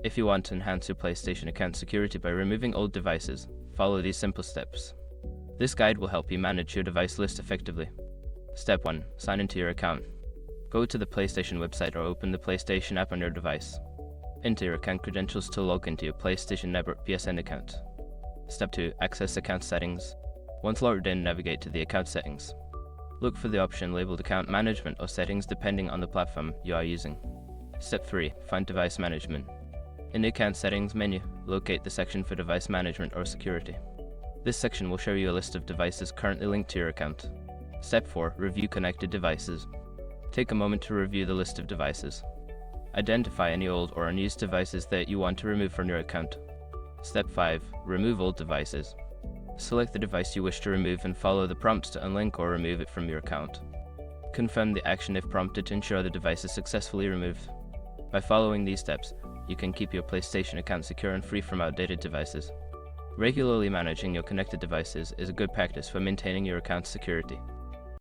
If you want to enhance your PlayStation account security by removing old devices, follow these simple steps. This guide will help you manage your device list effectively. Step 1. Sign into your account. Go to the PlayStation website or open the PlayStation app on your device. Enter your account credentials to log into your PlayStation Network PSN account. Step 2. Access account settings. Once logged in, navigate to the account settings. Look for the option labeled Account Management or Settings depending on the platform you are using. Step 3. Find Device Management. In the Account Settings menu, locate the section for Device Management or Security. This section will show you a list of devices currently linked to your account. Step 4. Review Connected Devices. Take a moment to review the list of devices. Identify any old or unused devices that you want to remove from your account. Step 5. Remove old devices. Select the device you wish to remove and follow the prompts to unlink or remove it from your account. Confirm the action if prompted to ensure the device is successfully removed. By following these steps, you can keep your PlayStation account secure and free from outdated devices. Regularly managing your connected devices is a good practice for maintaining your account's security.